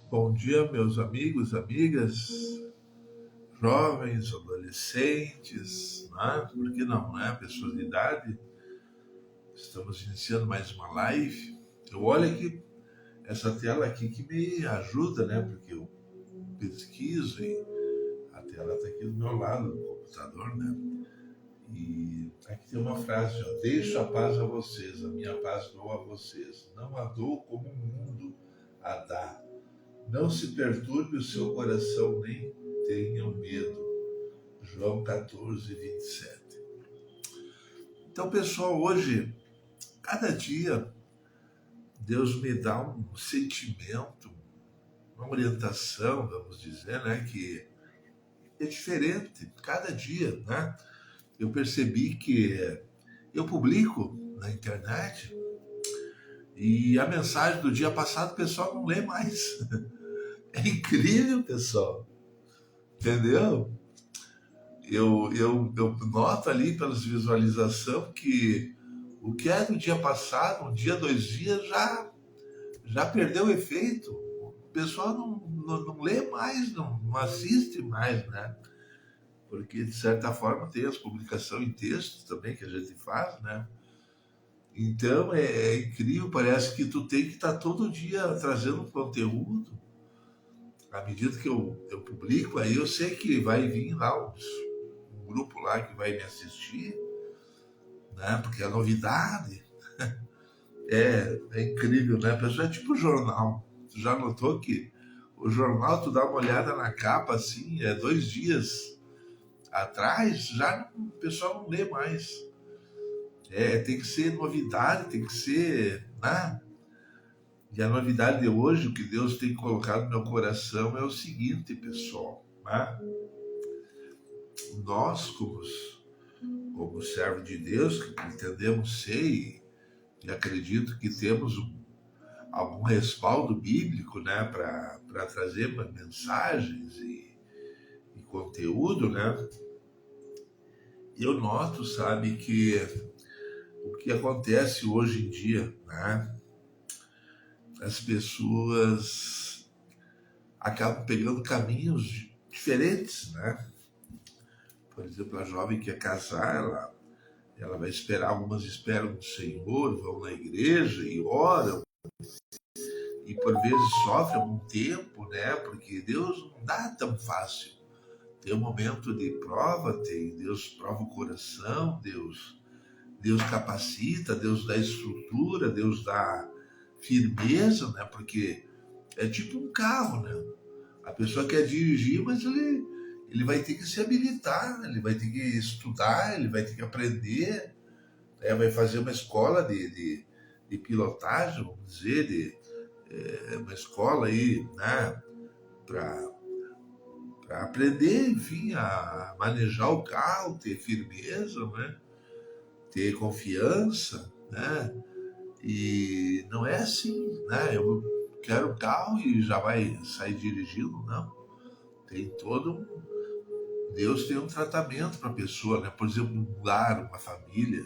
Bom dia, meus amigos, amigas, jovens, adolescentes, né? Por que não, né? Pessoas de idade. Estamos iniciando mais uma live. Eu olho aqui, essa tela aqui que me ajuda, né? Porque eu pesquiso e a tela está aqui do meu lado, do computador, né? E aqui tem uma frase, ó: deixo a paz a vocês, a minha paz dou a vocês. Não a dou como o mundo a dá. Não se perturbe o seu coração, nem tenham medo. João 14, 27. Então, pessoal, hoje, cada dia, Deus me dá um sentimento, uma orientação, vamos dizer, né, que é diferente, cada dia, né? Eu percebi que eu publico na internet e a mensagem do dia passado o pessoal não lê mais. É incrível, pessoal, entendeu? Eu noto ali pelas visualizações que o que é do dia passado, um dia, 2 dias, já perdeu o efeito. O pessoal não lê mais, não assiste mais, né? Porque, de certa forma, tem as publicações em texto também que a gente faz, né? Então, é incrível, parece que tu tem que estar todo dia trazendo conteúdo. À medida que eu publico, aí eu sei que vai vir lá um grupo lá que vai me assistir, né? Porque é novidade. É incrível, né? A pessoa é tipo jornal. Tu já notou que o jornal, tu dá uma olhada na capa assim, 2 dias atrás, o pessoal não lê mais. Tem que ser novidade, tem que ser, né? E a novidade de hoje, o que Deus tem colocado no meu coração é o seguinte, pessoal, né? Nós, como servo de Deus, que pretendemos ser e acredito que temos algum respaldo bíblico, né, para trazer mensagens e conteúdo, né? Eu noto, sabe, que o que acontece hoje em dia, né? As pessoas acabam pegando caminhos diferentes, né? Por exemplo, a jovem que quer casar, ela vai esperar, algumas esperam no Senhor, vão na igreja e oram, e por vezes sofrem algum tempo, né? Porque Deus não dá tão fácil. Tem um momento de prova, Deus prova o coração, Deus capacita, Deus dá estrutura, Deus dá firmeza, né? Porque é tipo um carro, né? A pessoa quer dirigir, mas ele vai ter que se habilitar, ele vai ter que estudar, ele vai ter que aprender, vai fazer uma escola de pilotagem, vamos dizer, uma escola aí, né? Para aprender, enfim, a manejar o carro, ter firmeza, né? Ter confiança, né? E não é assim, né? Eu quero o carro e já vai sair dirigindo, não. Tem todo um. Deus tem um tratamento para a pessoa, né? Por exemplo, um lar, uma família,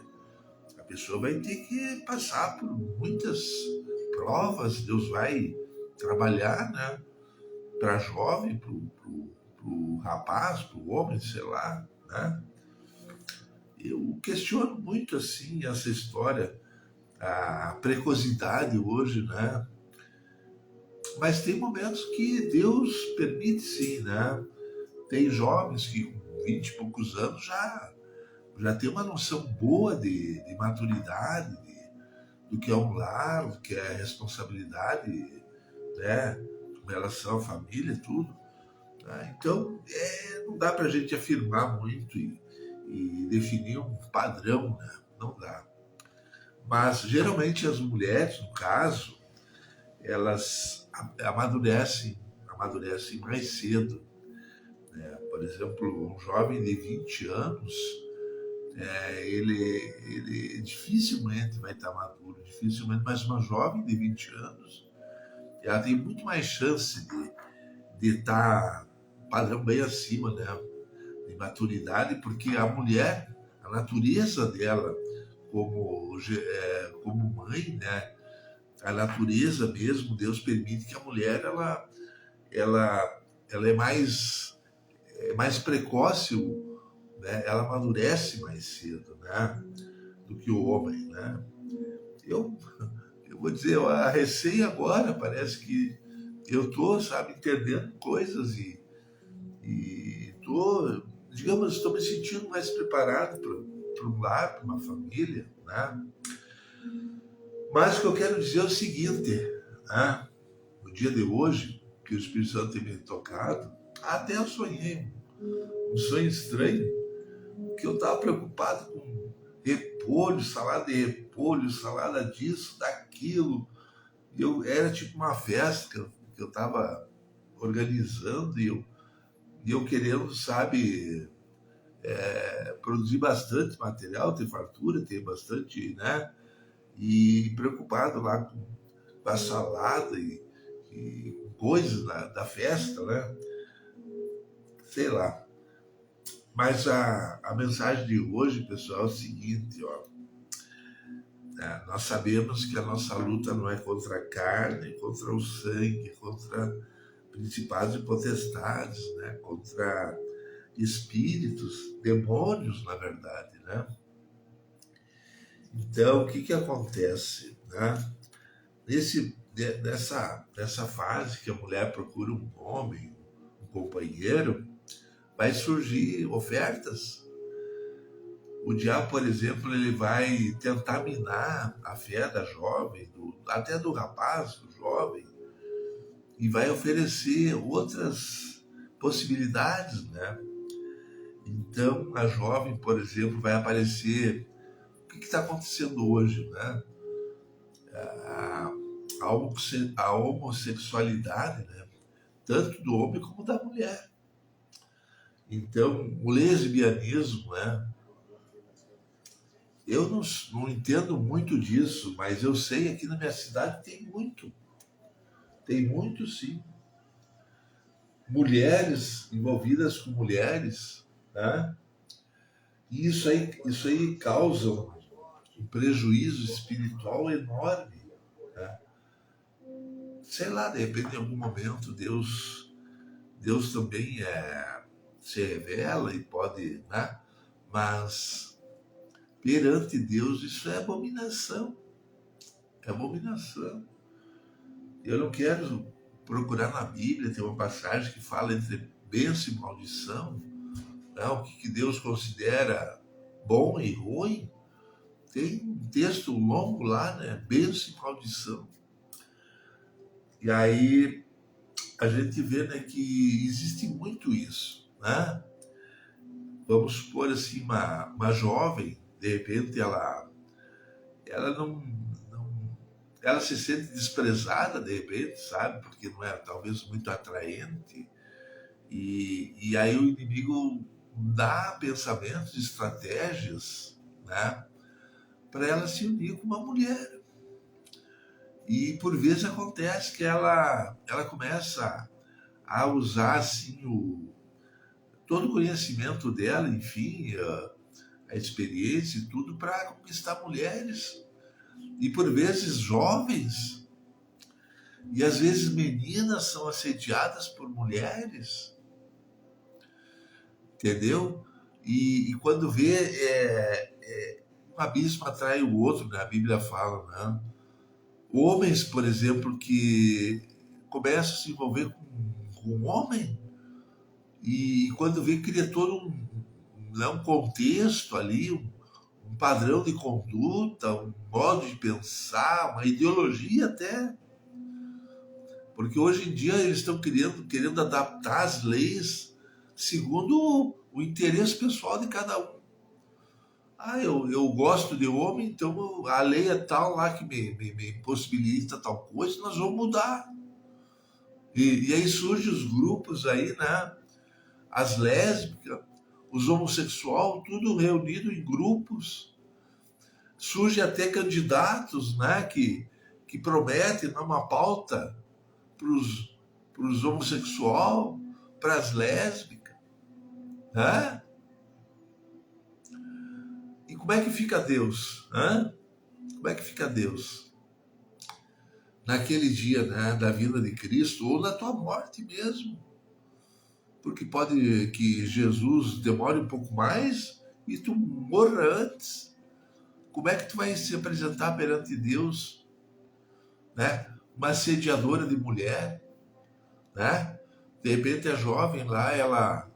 a pessoa vai ter que passar por muitas provas. Deus vai trabalhar, né? Para jovem, pro rapaz, pro homem, sei lá, né? Eu questiono muito assim essa história, a precocidade hoje, né? Mas tem momentos que Deus permite sim, né? Tem jovens que com 20 e poucos anos já tem uma noção boa de maturidade, do que é um lar, do que é responsabilidade, né? Com relação à família e tudo. Né? Então, não dá para a gente afirmar muito e definir um padrão, né? Não dá. Mas, geralmente, as mulheres, no caso, elas amadurecem mais cedo. Por exemplo, um jovem de 20 anos, ele dificilmente vai estar maduro, dificilmente, mas uma jovem de 20 anos, ela tem muito mais chance de estar padrão bem acima, né, de maturidade, porque a mulher, a natureza dela como mãe, né, a natureza mesmo, Deus permite que a mulher ela é mais precoce, né? Ela amadurece mais cedo, né? Do que o homem, né? Eu, eu vou dizer, a recém agora parece que eu tô, sabe, entendendo coisas e tô, digamos, estou me sentindo mais preparado para um lar, para uma família, né? Mas o que eu quero dizer é o seguinte, né? No dia de hoje, que o Espírito Santo tem me tocado, até eu sonhei um sonho estranho, que eu estava preocupado com repolho, salada disso, daquilo. Era tipo uma festa que eu estava organizando e eu querendo, sabe, produzir bastante material, ter fartura, ter bastante, né? E preocupado lá com a salada e coisas da festa, né? Sei lá. Mas a mensagem de hoje, pessoal, é o seguinte, ó. Né? Nós sabemos que a nossa luta não é contra a carne, contra o sangue, contra principados e potestades, né? Contra espíritos, demônios, na verdade, né? Então, o que que acontece, né? Nessa fase que a mulher procura um homem, um companheiro, vai surgir ofertas. O diabo, por exemplo, ele vai tentar minar a fé da jovem, até do rapaz, do jovem, e vai oferecer outras possibilidades, né? Então, a jovem, por exemplo, vai aparecer. O que está acontecendo hoje, né? A, a homossexualidade, né? Tanto do homem como da mulher. Então, o lesbianismo, né? Eu não entendo muito disso, mas eu sei aqui na minha cidade tem muito sim. Mulheres envolvidas com mulheres, né? E isso aí causa um prejuízo espiritual enorme, né? Sei lá, de repente, em algum momento, Deus também se revela e pode, né? Mas perante Deus isso é abominação, é abominação. Eu não quero procurar na Bíblia, tem uma passagem que fala entre bênção e maldição, né? O que Deus considera bom e ruim. Tem um texto longo lá, né? Bênção e maldição. E aí a gente vê, né, que existe muito isso, né? Vamos supor assim, uma jovem, de repente ela não, ela se sente desprezada, de repente, sabe? Porque não é talvez muito atraente. E aí o inimigo dá pensamentos, estratégias, né? Para ela se unir com uma mulher. E por vezes acontece que ela começa a usar assim todo o conhecimento dela, enfim, a experiência e tudo para conquistar mulheres. E por vezes jovens, e às vezes meninas são assediadas por mulheres, entendeu? E quando vê, um abismo atrai o outro, né? A Bíblia fala, né? Homens, por exemplo, que começam a se envolver com um homem e quando vê cria todo um contexto ali, um padrão de conduta, um modo de pensar, uma ideologia até, porque hoje em dia eles estão querendo adaptar as leis segundo o interesse pessoal de cada um. Ah, eu gosto de homem, então a lei é tal lá que me possibilita tal coisa, nós vamos mudar. E aí surgem os grupos aí, né? As lésbicas, os homossexuais, tudo reunido em grupos. Surge até candidatos, né? Que prometem uma pauta para os homossexuais, para as lésbicas, né? E como é que fica Deus? Né? Como é que fica Deus? naquele dia, né, da vinda de Cristo, ou na tua morte mesmo. Porque pode que Jesus demore um pouco mais e tu morra antes. Como é que tu vai se apresentar perante Deus, né? Uma assediadora de mulher, né? De repente a jovem lá, ela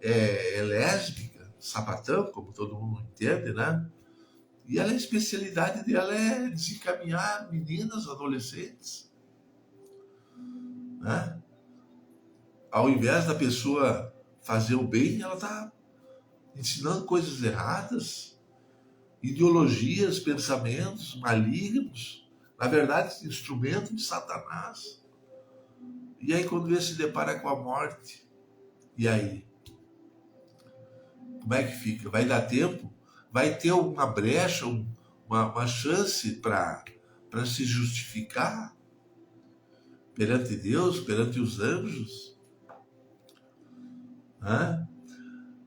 é lésbica, sapatão, como todo mundo entende, né? E ela, a especialidade dela é desencaminhar meninas, adolescentes, né? Ao invés da pessoa fazer o bem, ela está ensinando coisas erradas, ideologias, pensamentos malignos, na verdade, instrumento de Satanás. E aí, quando ele se depara com a morte, e aí? Como é que fica? Vai dar tempo? Vai ter uma brecha, uma chance para se justificar perante Deus, perante os anjos? Né?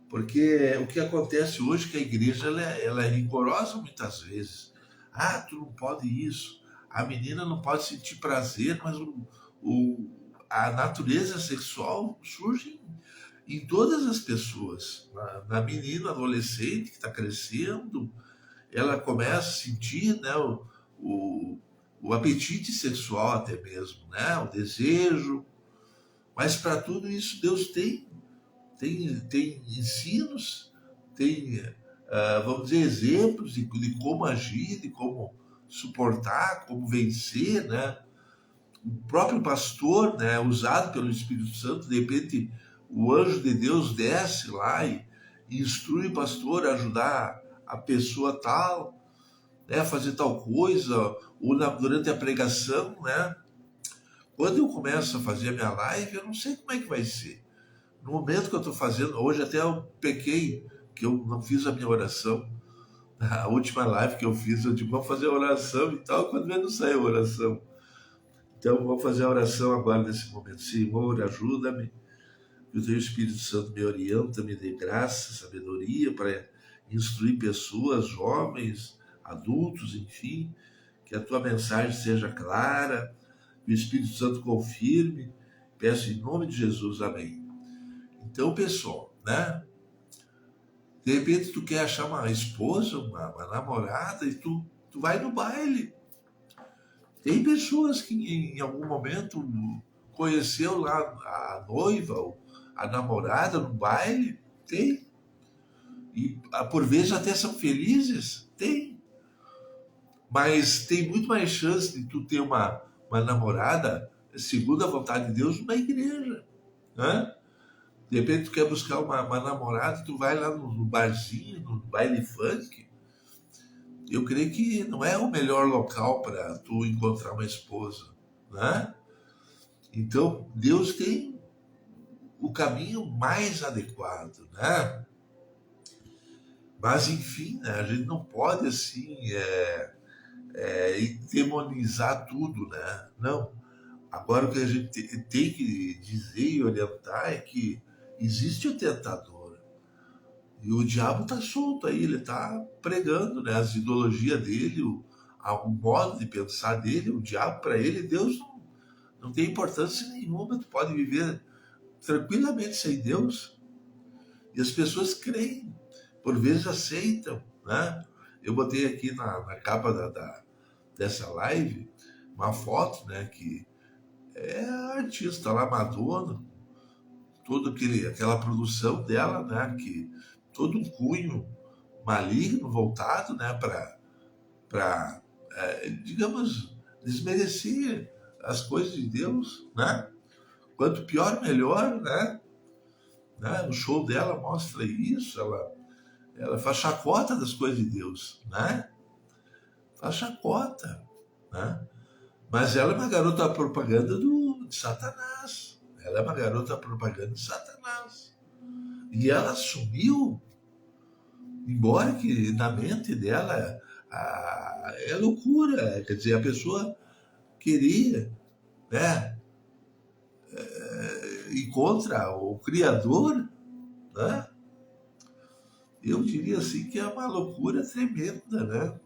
Porque o que acontece hoje é que a igreja ela é rigorosa muitas vezes. Ah, tu não pode isso. A menina não pode sentir prazer, mas a natureza sexual surge em todas as pessoas. Na menina adolescente que está crescendo, ela começa a sentir, né, o, o apetite sexual até mesmo, né, o desejo. Mas para tudo isso Deus tem ensinos, tem, vamos dizer, exemplos de como agir, de como suportar, como vencer, né? O próprio pastor, né, usado pelo Espírito Santo, de repente o anjo de Deus desce lá e instrui o pastor a ajudar a pessoa tal, né, a fazer tal coisa, ou durante a pregação, né? Quando eu começo a fazer a minha live, eu não sei como é que vai ser. No momento que eu estou fazendo, hoje até eu pequei, que eu não fiz a minha oração. A última live que eu fiz, eu digo, vamos fazer a oração e tal, quando não saiu a oração. Então, vou fazer a oração agora nesse momento. Senhor, ajuda-me, que o Teu Espírito Santo me orienta, me dê graça, sabedoria para instruir pessoas, jovens, adultos, enfim, que a Tua mensagem seja clara, que o Espírito Santo confirme. Peço em nome de Jesus, amém. Então, pessoal, né? De repente tu quer achar uma esposa, uma namorada e tu vai no baile. Tem pessoas que em algum momento conheceu lá a noiva ou a namorada no baile, tem. E por vezes até são felizes, tem. Mas tem muito mais chance de tu ter uma namorada segundo a vontade de Deus numa igreja, né? De repente tu quer buscar uma namorada, tu vai lá no barzinho, no baile funk. Eu creio que não é o melhor local para tu encontrar uma esposa, né? Então, Deus tem o caminho mais adequado, né? Mas, enfim, né? A gente não pode, assim, demonizar tudo, né? Não. Agora, o que a gente tem que dizer e orientar é que existe o tentador. E o diabo está solto aí, ele está pregando, né? As ideologias dele, o modo de pensar dele, o diabo para ele, Deus não tem importância nenhuma, tu pode viver tranquilamente sem Deus. E as pessoas creem, por vezes aceitam, né? Eu botei aqui na capa dessa live uma foto, né? Que é a artista lá, Madonna, toda aquela produção dela, né? Que todo um cunho maligno voltado, né? Para digamos, desmerecer as coisas de Deus, né? Quanto pior, melhor, né? O show dela mostra isso, ela faz chacota das coisas de Deus, né? Faz chacota, né? Mas ela é uma garota propaganda de Satanás. Ela é uma garota propaganda de Satanás. E ela assumiu, embora que na mente dela é loucura. Quer dizer, a pessoa queria, né? Ir contra o Criador, né? Eu diria assim que é uma loucura tremenda, né?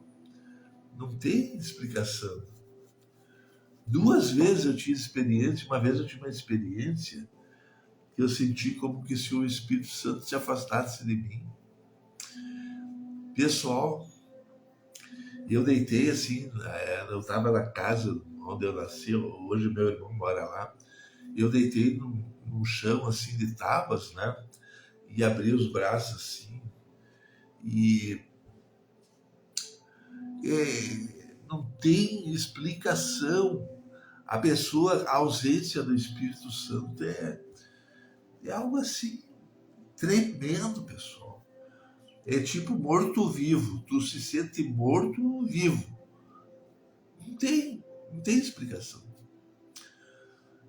Não tem explicação. 2 vezes eu tive experiência, uma vez eu tive uma experiência que eu senti como que se o Espírito Santo se afastasse de mim. Pessoal, eu deitei assim, eu estava na casa onde eu nasci, hoje meu irmão mora lá, eu deitei no chão assim de tábuas, né? E abri os braços assim, e não tem explicação. A pessoa, a ausência do Espírito Santo é algo assim tremendo, pessoal. É tipo morto-vivo. Tu se sente morto-vivo. Não tem explicação.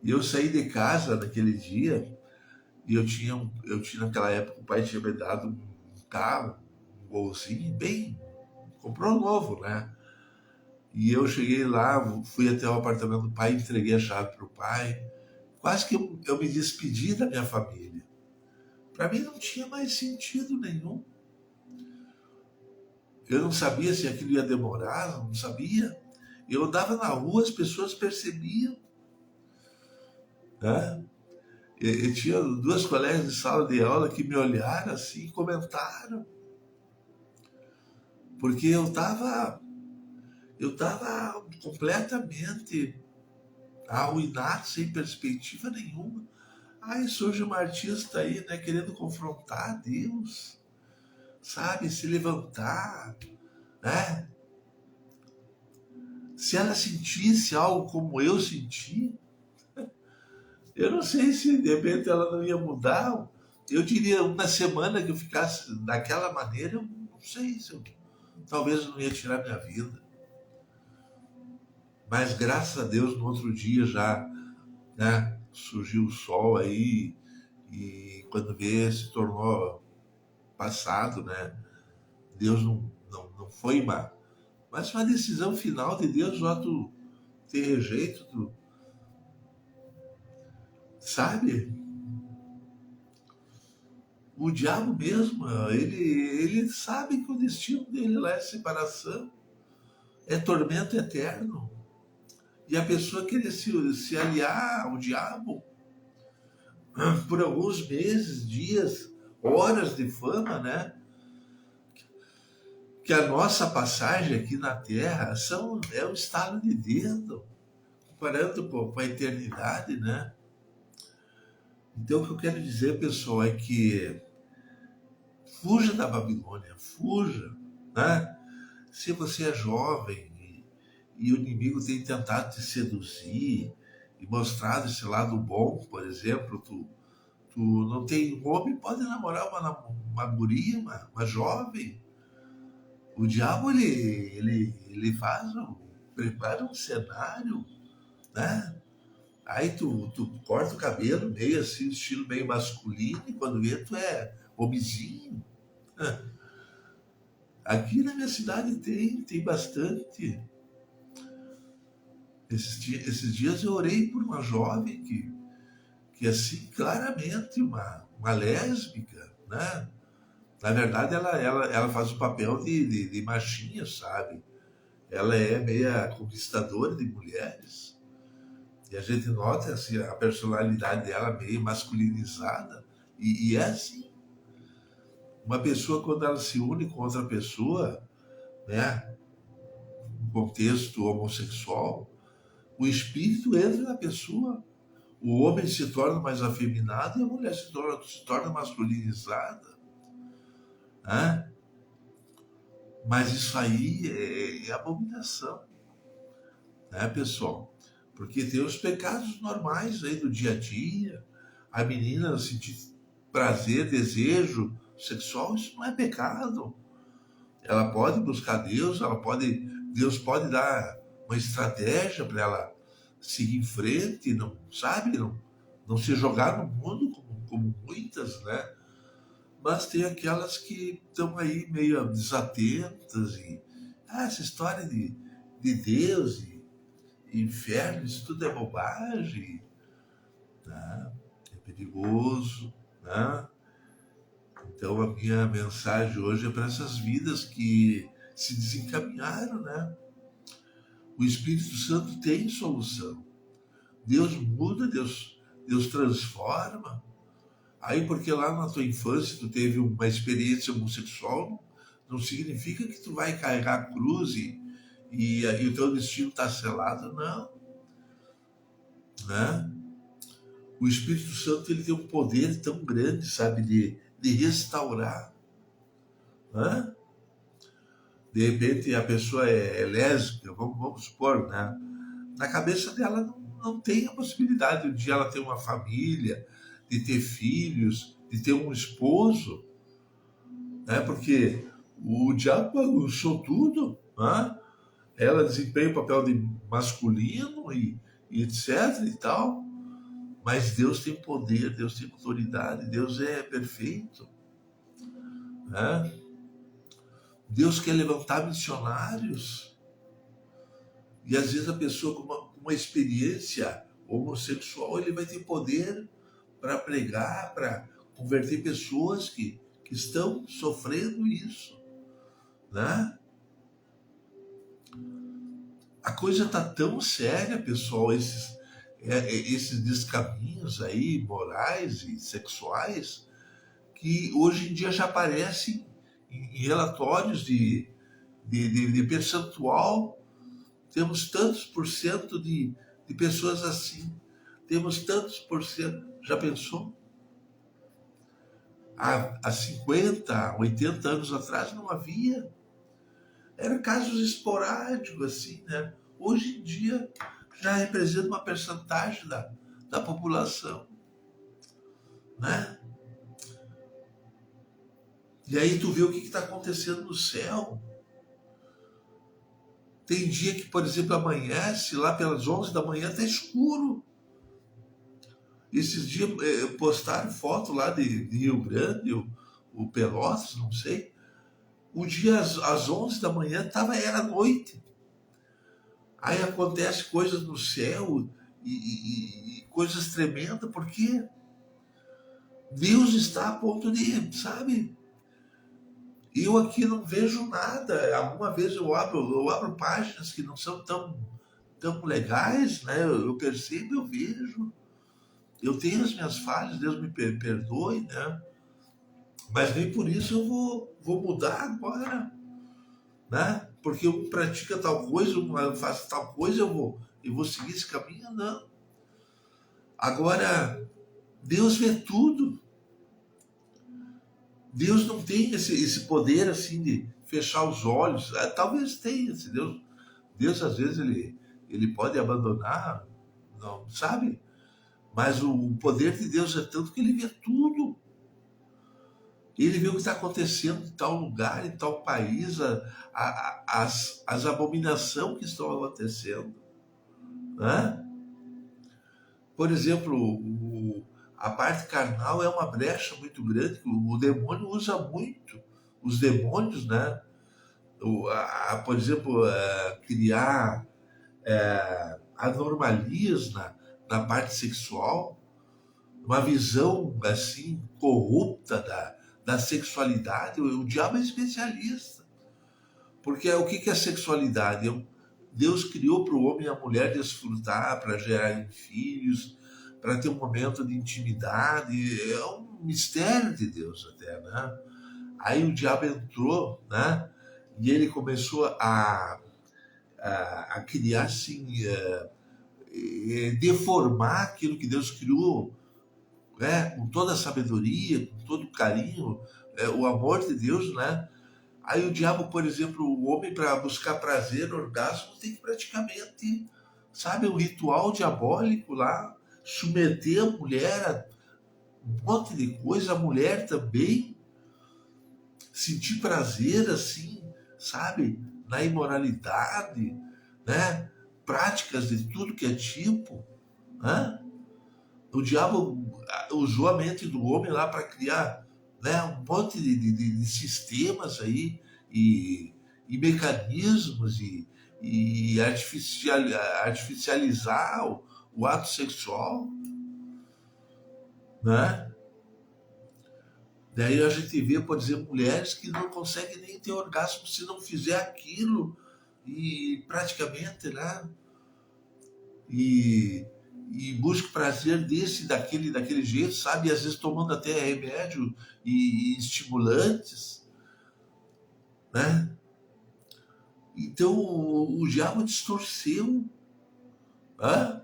E eu saí de casa naquele dia e eu tinha naquela época, o pai tinha me dado um carro, um golzinho, bem, comprou um novo, né? E eu cheguei lá, fui até o apartamento do pai, entreguei a chave pro pai. Quase que eu me despedi da minha família. Para mim não tinha mais sentido nenhum. Eu não sabia se aquilo ia demorar, não sabia. Eu andava na rua, as pessoas percebiam, né? E tinha 2 colegas de sala de aula que me olharam assim e comentaram, porque eu tava completamente arruinado, sem perspectiva nenhuma. Aí surge uma artista aí, né, querendo confrontar Deus, sabe, se levantar, né? Se ela sentisse algo como eu senti, eu não sei se de repente ela não ia mudar. Eu diria uma semana que eu ficasse daquela maneira, eu não sei se eu, talvez eu não ia tirar minha vida. Mas graças a Deus no outro dia já, né, surgiu o sol aí e quando vê se tornou passado, né? Deus não foi mas uma decisão final de Deus, ó, tu ter rejeito, tu, sabe? O diabo mesmo, ele sabe que o destino dele lá é separação, é tormento eterno. E a pessoa querer se aliar ao diabo por alguns meses, dias, horas de fama, né? Que a nossa passagem aqui na Terra é um estalo de dedo, comparando com a eternidade, né? Então o que eu quero dizer, pessoal, é que fuja da Babilônia, fuja, né? Se você é jovem e o inimigo tem tentado te seduzir e mostrado esse lado bom, por exemplo, tu não tem um homem, pode namorar uma guria, uma jovem. O diabo, ele prepara um cenário, né? Aí tu corta o cabelo meio assim, estilo meio masculino, e quando vê, tu é homenzinho. Aqui na minha cidade tem bastante. Esses dias eu orei por uma jovem que assim, claramente uma lésbica, né? Na verdade, ela faz o papel de machinha, sabe? Ela é meia conquistadora de mulheres. E a gente nota assim, a personalidade dela meio masculinizada. E é assim, uma pessoa quando ela se une com outra pessoa, né? No contexto homossexual, o espírito entra na pessoa. O homem se torna mais afeminado e a mulher se torna masculinizada, né? Mas isso aí é abominação, né, pessoal? Porque tem os pecados normais aí do dia a dia. A menina sentir prazer, desejo sexual, isso não é pecado. Ela pode buscar Deus, Deus pode dar uma estratégia para ela seguir em frente, não sabe, não se jogar no mundo como muitas, né? Mas tem aquelas que estão aí meio desatentas e essa história de Deus e inferno, isso tudo é bobagem, né? É perigoso, né? Então a minha mensagem hoje é para essas vidas que se desencaminharam, né? O Espírito Santo tem solução. Deus muda, Deus transforma. Aí porque lá na tua infância tu teve uma experiência homossexual, não significa que tu vai carregar a cruz e o teu destino está selado, não. Né? O Espírito Santo ele tem um poder tão grande, sabe, de restaurar. Né? De repente a pessoa é lésbica, vamos supor, né? Na cabeça dela não tem a possibilidade de ela ter uma família, de ter filhos, de ter um esposo, né? Porque o diabo bagunçou tudo, né? Ela desempenha o papel de masculino e etc e tal, mas Deus tem poder, Deus tem autoridade, Deus é perfeito, né? Deus quer levantar missionários. E às vezes a pessoa com uma experiência homossexual, ele vai ter poder para pregar, para converter pessoas que estão sofrendo isso, né? A coisa tá tão séria, pessoal, esses descaminhos aí morais e sexuais, que hoje em dia já aparecem em relatórios de percentual. Temos tantos por cento de pessoas assim. Temos tantos por cento. Já pensou? Há 50, 80 anos atrás não havia. Eram casos esporádicos, assim, né? Hoje em dia já representa uma percentagem da população, né? E aí tu vê o que está acontecendo no céu. Tem dia que, por exemplo, amanhece, lá pelas 11 da manhã está escuro. Esses dias postaram foto lá de Rio Grande, o Pelotas, não sei. O dia às 11 da manhã era noite. Aí acontece coisas no céu e coisas tremendas, porque Deus está a ponto de, sabe? Eu aqui não vejo nada. Alguma vez eu abro páginas que não são tão legais, né? Eu percebo, eu vejo. Eu tenho as minhas falhas, Deus me perdoe, né? Mas nem por isso eu vou mudar agora, né? Porque um pratica tal coisa, um faz tal coisa, eu vou seguir esse caminho, não. Agora, Deus vê tudo. Deus não tem esse poder assim de fechar os olhos. Talvez tenha, se Deus às vezes ele pode abandonar, não sabe? Mas o poder de Deus é tanto que ele vê tudo. Ele vê o que está acontecendo em tal lugar, em tal país, as abominações que estão acontecendo, né? Por exemplo, a parte carnal é uma brecha muito grande, que o demônio usa muito. Os demônios, né? Por exemplo, criar anomalias na parte sexual, uma visão assim corrupta da sexualidade. O diabo é especialista. Porque o que é sexualidade? Deus criou para o homem e a mulher desfrutar, para gerar filhos, para ter um momento de intimidade. É um mistério de Deus até, né? Aí o diabo entrou, né? E ele começou a criar assim, deformar aquilo que Deus criou, né? Com toda a sabedoria, com todo o carinho, o amor de Deus, né? Aí o diabo, por exemplo, o homem para buscar prazer, orgasmo, tem que praticamente, sabe, um ritual diabólico lá, submeter a mulher a um monte de coisa, a mulher também, sentir prazer assim, sabe, na imoralidade, né? Práticas de tudo que é tipo, né? O diabo usou a mente do homem lá para criar, né, um monte de sistemas aí e mecanismos e artificializar o ato sexual, né? Daí a gente vê, por exemplo, mulheres que não conseguem nem ter orgasmo se não fizer aquilo, e praticamente, né? E, e busca prazer daquele jeito, sabe? E às vezes tomando até remédio e estimulantes, né? Então o diabo distorceu, né?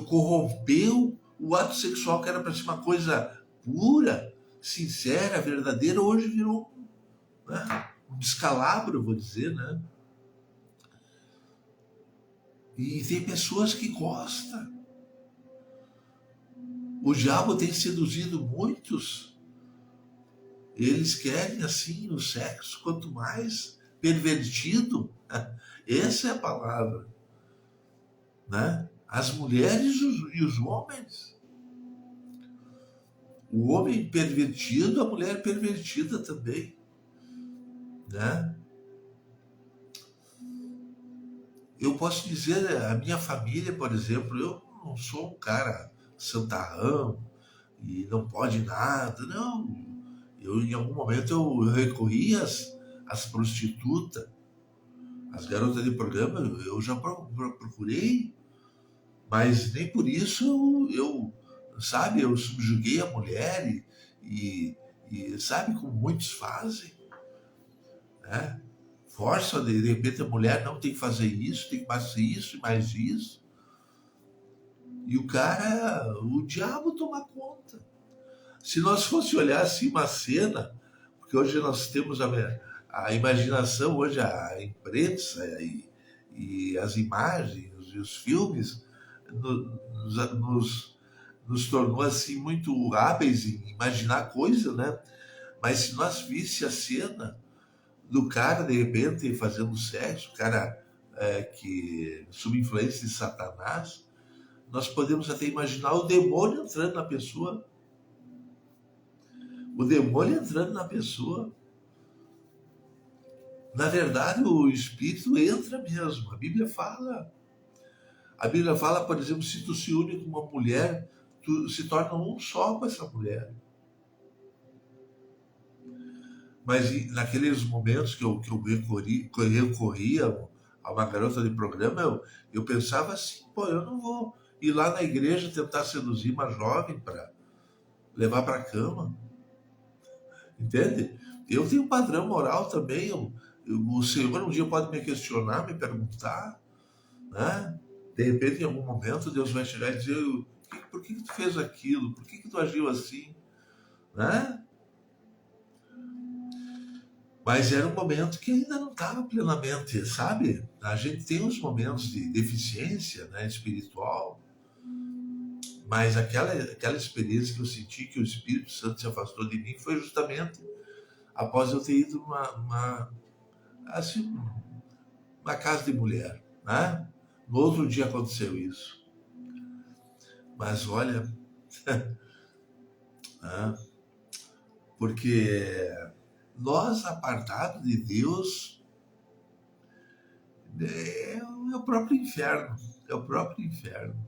Corrompeu o ato sexual que era para ser uma coisa pura, sincera, verdadeira, hoje virou, né, um descalabro, eu vou dizer, né? E tem pessoas que gostam. O diabo tem seduzido muitos. Eles querem assim o sexo, quanto mais pervertido, essa é a palavra, né? As mulheres e os homens. O homem pervertido, a mulher pervertida também, né? Eu posso dizer, a minha família, por exemplo, eu não sou um cara santarrão e não pode nada, não. Eu, em algum momento, eu recorri às prostitutas, às garotas de programa, eu já procurei, mas nem por isso sabe, eu subjuguei a mulher sabe como muitos fazem, né? Força, de repente a mulher não tem que fazer isso, tem que fazer isso e mais isso. E o diabo toma conta. Se nós fosse olhar assim uma cena, porque hoje nós temos a imaginação, hoje a imprensa e as imagens e os filmes nos tornou assim muito hábeis em imaginar coisas, né? Mas se nós visse a cena do cara de repente fazendo sexo, o cara que sob influência de Satanás, nós podemos até imaginar o demônio entrando na pessoa. O demônio entrando na pessoa. Na verdade, o espírito entra mesmo. A Bíblia fala. A Bíblia fala, por exemplo, se tu se une com uma mulher, tu se torna um só com essa mulher. Mas naqueles momentos que eu recorria a uma garota de programa, eu pensava assim, pô, eu não vou ir lá na igreja tentar seduzir uma jovem para levar para a cama. Entende? Eu tenho um padrão moral também. O Senhor um dia pode me questionar, me perguntar, né? De repente, em algum momento, Deus vai chegar e dizer: por que tu fez aquilo? Por que tu agiu assim? Né? Mas era um momento que ainda não estava plenamente, sabe? A gente tem uns momentos de deficiência, né, espiritual, mas aquela experiência que eu senti que o Espírito Santo se afastou de mim foi justamente após eu ter ido assim, uma casa de mulher, né? No outro dia aconteceu isso. Mas olha, né? Porque nós, apartados de Deus, é o próprio inferno. É o próprio inferno.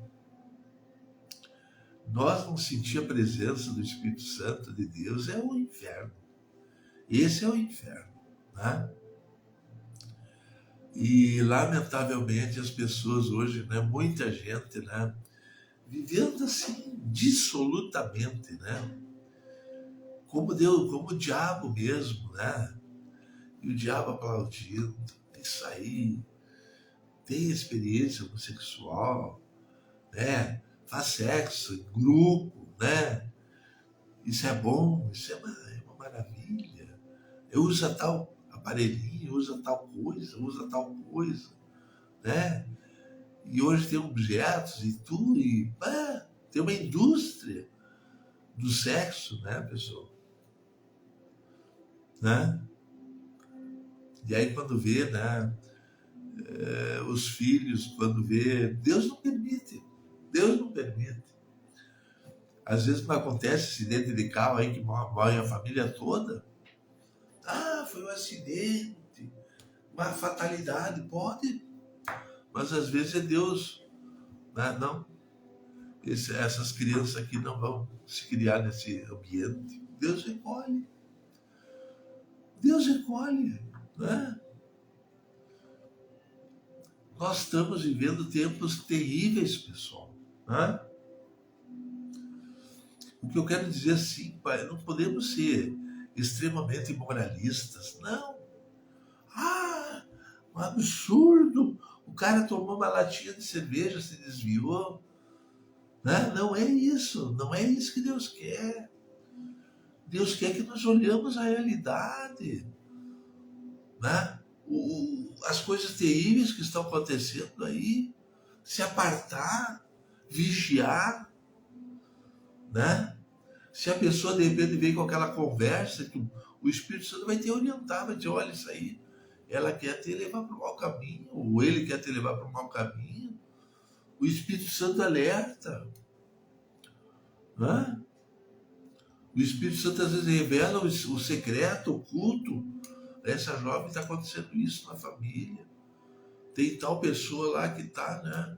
Nós não sentir a presença do Espírito Santo de Deus é o inferno. Esse é o inferno, né? E lamentavelmente as pessoas hoje, né, muita gente, né, vivendo assim dissolutamente, né? Como Deus, como o diabo mesmo, né? E o diabo aplaudindo, isso aí, tem experiência homossexual, né? Faz sexo em grupo, né? Isso é bom, isso é uma maravilha. Eu uso tal aparelhinho, usa tal coisa, né? E hoje tem objetos e tudo, tem uma indústria do sexo, né, pessoal? Né? E aí quando vê, né, os filhos, quando vê, Deus não permite. Deus não permite. Às vezes não acontece acidente de carro aí que morre a família toda. Ah, foi um acidente, uma fatalidade, pode. Mas às vezes é Deus, né? Não, essas crianças aqui não vão se criar nesse ambiente. Deus recolhe. Deus recolhe, né? Nós estamos vivendo tempos terríveis, pessoal, né? O que eu quero dizer assim, pai, não podemos ser extremamente moralistas, não. Ah, um absurdo, o cara tomou uma latinha de cerveja, se desviou, né? Não é isso, não é isso que Deus quer. Deus quer que nós olhemos a realidade, né? As coisas terríveis que estão acontecendo aí, se apartar, vigiar, né? Se a pessoa de repente vem com aquela conversa, que o Espírito Santo vai te orientar, vai dizer, olha isso aí, ela quer te levar para o mau caminho, ou ele quer te levar para o mau caminho. O Espírito Santo alerta, né? O Espírito Santo às vezes revela o secreto, o oculto. Essa jovem está acontecendo isso na família. Tem tal pessoa lá que está, né?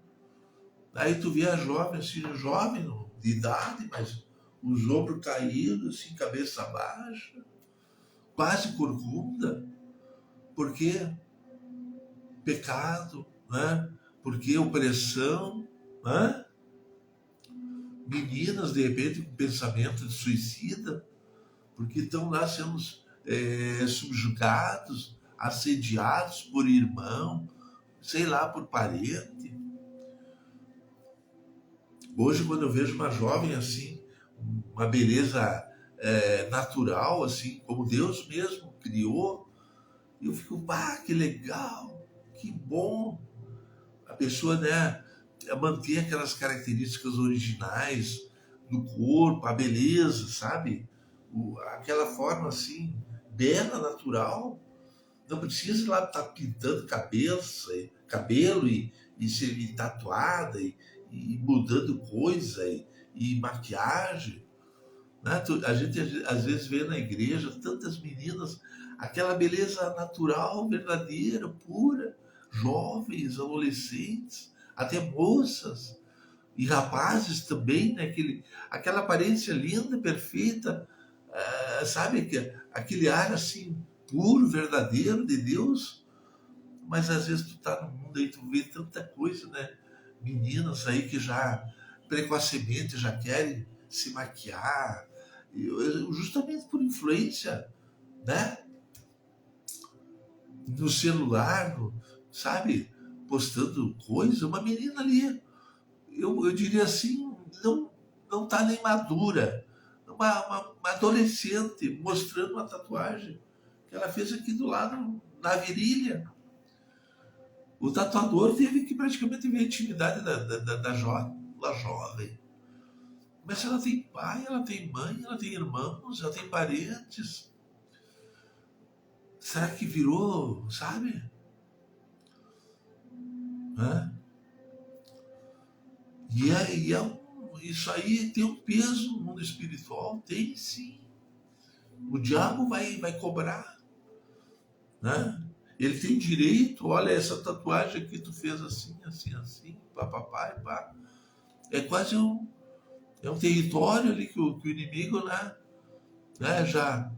Aí tu vê a jovem, assim, jovem de idade, mas os ombros caídos, assim, cabeça baixa, quase corcunda, porque pecado, né? Porque opressão, né? Meninas, de repente, com pensamento de suicida, porque estão lá sendo subjugados, assediados por irmão, sei lá, por parente. Hoje, quando eu vejo uma jovem assim, uma beleza natural, assim, como Deus mesmo criou, eu fico, que legal, que bom. A pessoa, né, manter aquelas características originais do corpo, a beleza, sabe? Aquela forma assim, bela, natural. Não precisa ir lá estar pintando cabeça, cabelo e tatuada e mudando coisa e maquiagem. Né? A gente às vezes vê na igreja tantas meninas, aquela beleza natural, verdadeira, pura, jovens, adolescentes, até moças e rapazes também, né? Aquela aparência linda, perfeita, sabe? Aquele ar assim, puro, verdadeiro de Deus. Mas às vezes tu tá no mundo aí, tu vê tanta coisa, né? Meninas aí que já precocemente já querem se maquiar, justamente por influência, né? No celular, sabe? Postando coisa. Uma menina ali, eu diria assim, não tá nem madura. Uma adolescente mostrando uma tatuagem que ela fez aqui do lado, na virilha. O tatuador teve que praticamente ver a intimidade da jovem. Mas ela tem pai, ela tem mãe, ela tem irmãos, ela tem parentes. Será que virou, sabe? Hã? Isso aí tem um peso no mundo espiritual? Tem sim. O diabo vai cobrar, né? Ele tem direito, olha essa tatuagem aqui tu fez assim, assim, assim, papapá e pá. É quase é um território ali que o inimigo, já,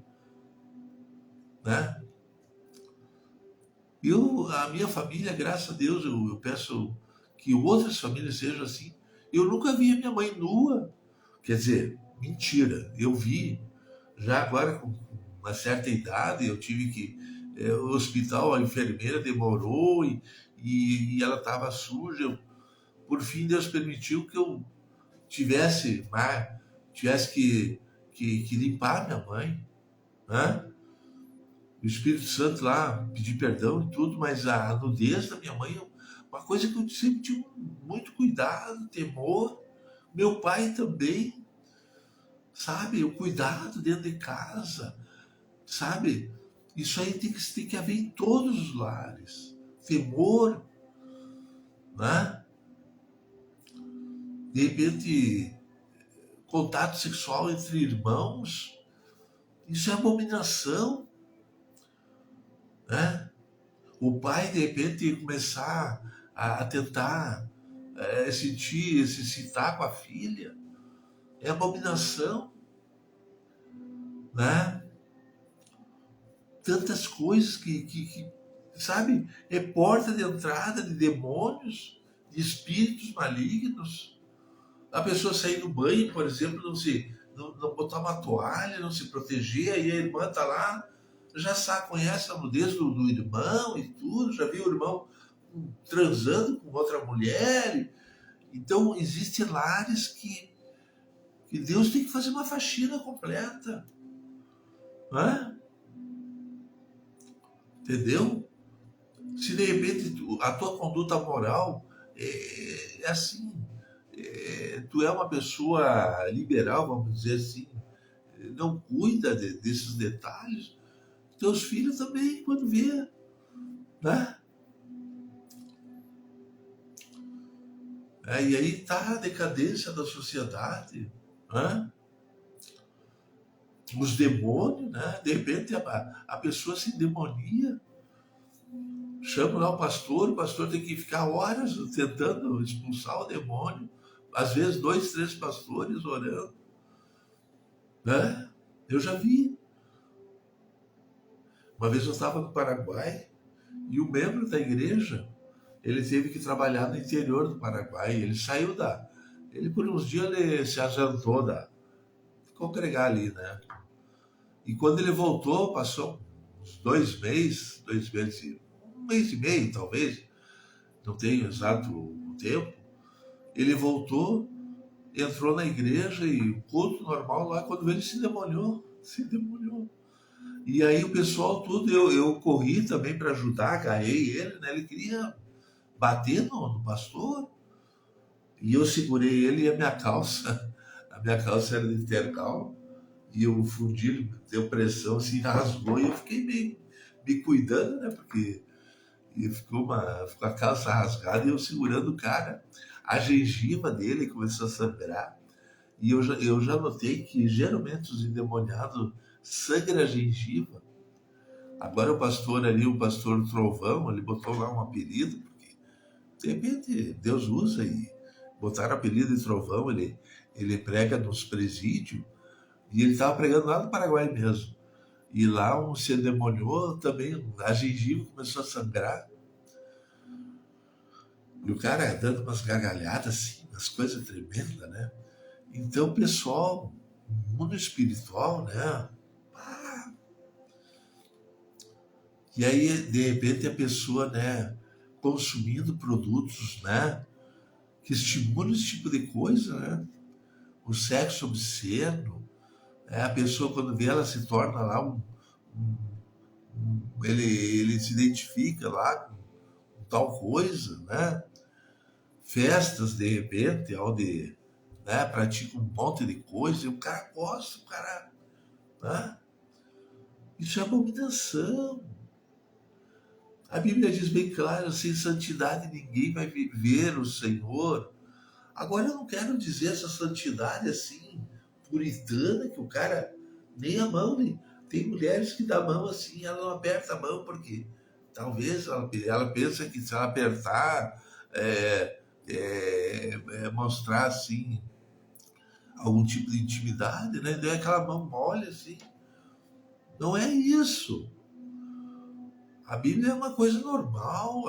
né? A minha família, graças a Deus, eu peço que outras famílias sejam assim. Eu nunca vi a minha mãe nua. Quer dizer, mentira. Eu vi, já agora com uma certa idade, eu tive que. O hospital, a enfermeira demorou e ela estava suja. Por fim, Deus permitiu que eu tivesse que limpar minha mãe, né? O Espírito Santo lá, pedir perdão e tudo, mas a nudez da minha mãe, uma coisa que eu sempre tive muito cuidado, temor. Meu pai também, sabe? O cuidado dentro de casa, sabe? Isso aí tem que haver em todos os lares. Temor, né? De repente, contato sexual entre irmãos, isso é abominação, né? O pai, de repente, começar a tentar sentir, se excitar com a filha, é abominação, né? Tantas coisas que sabe? É porta de entrada de demônios, de espíritos malignos. A pessoa sair do banho, por exemplo, não botar uma toalha, não se proteger, aí a irmã está lá, já sabe, conhece a nudez do irmão e tudo, já viu o irmão transando com outra mulher. Então, existem lares que Deus tem que fazer uma faxina completa. Né? Entendeu? Se de repente a tua conduta moral é assim, tu é uma pessoa liberal, vamos dizer assim, não cuida desses detalhes, teus filhos também, quando vê, né? E aí está a decadência da sociedade, né? Os demônios, né? De repente a pessoa se demonia. Chama lá o pastor tem que ficar horas tentando expulsar o demônio. Às vezes 2, 3 pastores orando. Né? Eu já vi. Uma vez eu estava no Paraguai e o membro da igreja, ele teve que trabalhar no interior do Paraguai. Ele saiu Ele por uns dias ele se ausentou de congregar ali, né? E quando ele voltou, passou uns 2 meses, 1 mês e meio talvez, não tenho exato o tempo, ele voltou, entrou na igreja e o culto normal lá, quando ele se demoniou. E aí o pessoal tudo, eu corri também para ajudar, agarrei ele, né? Ele queria bater no pastor, e eu segurei ele e a minha calça era de tergal, e o fundilho deu pressão, assim, rasgou, e eu fiquei meio me cuidando, né? Porque ficou a calça rasgada e eu segurando o cara. A gengiva dele começou a sangrar. E eu já notei que geralmente os endemoniados sangram a gengiva. Agora o pastor Trovão, ele botou lá um apelido, porque de repente Deus usa e botaram apelido de Trovão, ele prega nos presídios, e ele estava pregando lá no Paraguai mesmo. E lá se endemoniou também, a gengiva começou a sangrar. E o cara dando umas gargalhadas, assim, umas coisas tremendas, né? Então, pessoal, o mundo espiritual, né? E aí, de repente, a pessoa, né, consumindo produtos, né, que estimulam esse tipo de coisa, né? O sexo obsceno, a pessoa, quando vê, ela se torna lá ele se identifica lá com tal coisa, né? Festas, de repente, onde, né, pratica um monte de coisa, e o cara gosta, né? Isso é abominação. A Bíblia diz bem claro, sem santidade ninguém vai ver o Senhor. Agora eu não quero dizer essa santidade assim, puritana, que o cara nem a mão, nem... Tem mulheres que dão a mão assim, ela não aperta a mão, porque talvez ela pensa que se ela apertar, mostrar assim, algum tipo de intimidade, né? Daí aquela mão mole assim. Não é isso. A Bíblia é uma coisa normal.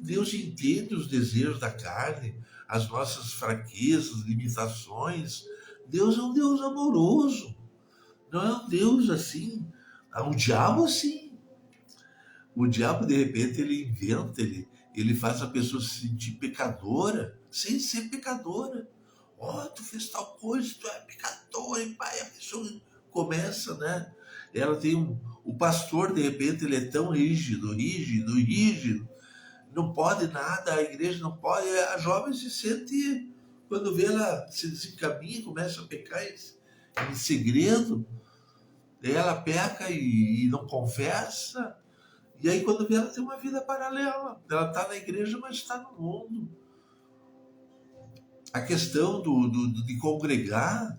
Deus entende os desejos da carne, as nossas fraquezas, limitações. Deus é um Deus amoroso. Não é um Deus assim. O diabo, sim. O diabo, de repente, ele inventa, ele faz a pessoa se sentir pecadora, sem ser pecadora. Tu fez tal coisa, tu é pecador, e pai, a pessoa começa, né? Ela tem o pastor, de repente, ele é tão rígido, não pode nada, a igreja não pode, a jovem se sente, quando vê ela se desencaminha, começa a pecar em segredo, ela peca e não confessa, e aí quando vê ela tem uma vida paralela, ela está na igreja, mas está no mundo. A questão de congregar,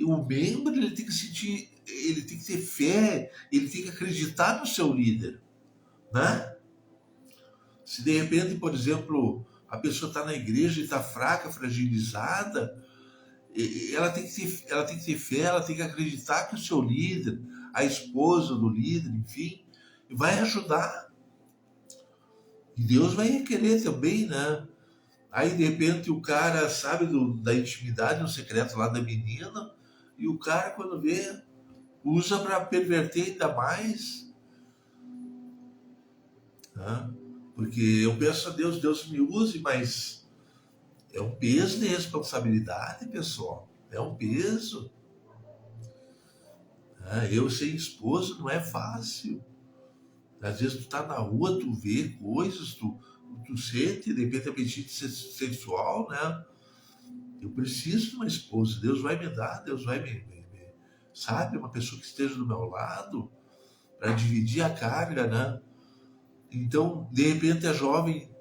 o membro ele tem que sentir, ele tem que ter fé, ele tem que acreditar no seu líder, né? Se de repente, por exemplo, a pessoa está na igreja e está fraca, fragilizada, ela tem que ter fé, ela tem que acreditar que o seu líder, a esposa do líder, enfim, vai ajudar. E Deus vai querer também, né? Aí, de repente, o cara sabe da intimidade, no secreto lá da menina, e o cara, quando vê, usa para perverter ainda mais, né? Porque eu peço a Deus, Deus me use, mas é um peso de responsabilidade, pessoal. É um peso. Né? Eu ser esposo não é fácil. Às vezes tu tá na rua, tu vê coisas, tu sente, de repente, apetite sexual, né? Eu preciso de uma esposa, Deus vai me dar, Deus vai sabe, uma pessoa que esteja do meu lado para dividir a carga, né? Então, de repente, a jovem,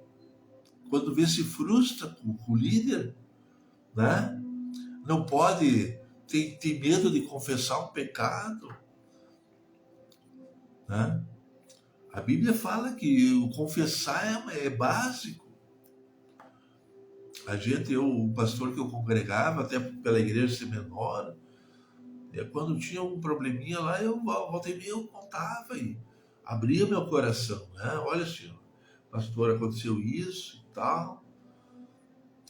quando vê, se frustra com o líder, né? Não pode, tem medo de confessar um pecado, né? A Bíblia fala que o confessar é básico. O pastor que eu congregava, até pela igreja ser menor, quando tinha um probleminha lá, eu voltei e meia, eu contava e abria meu coração, né? Olha, senhor, pastor, aconteceu isso e tal.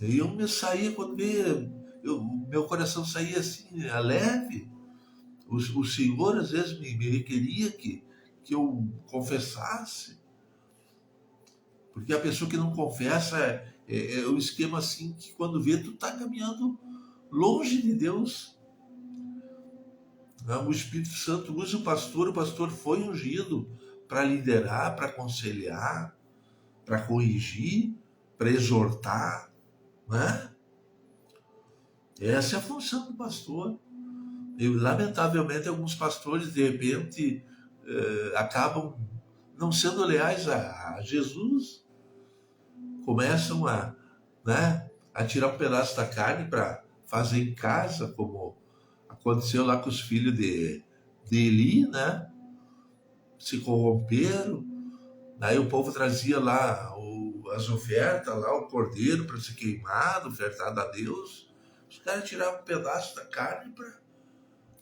E aí eu me saía, quando meu coração saía assim, leve. O Senhor às vezes me requeria que eu confessasse, porque a pessoa que não confessa é um esquema assim que quando vê, tu tá caminhando longe de Deus. O Espírito Santo usa o pastor foi ungido para liderar, para aconselhar, para corrigir, para exortar, né? Essa é a função do pastor. E, lamentavelmente, alguns pastores, de repente, acabam não sendo leais a Jesus, começam né, a tirar um pedaço da carne para fazer em casa, como aconteceu lá com os filhos de Eli, né? Se corromperam. Daí o povo trazia lá as ofertas, lá o cordeiro para ser queimado, ofertado a Deus. Os caras tiravam um pedaço da carne para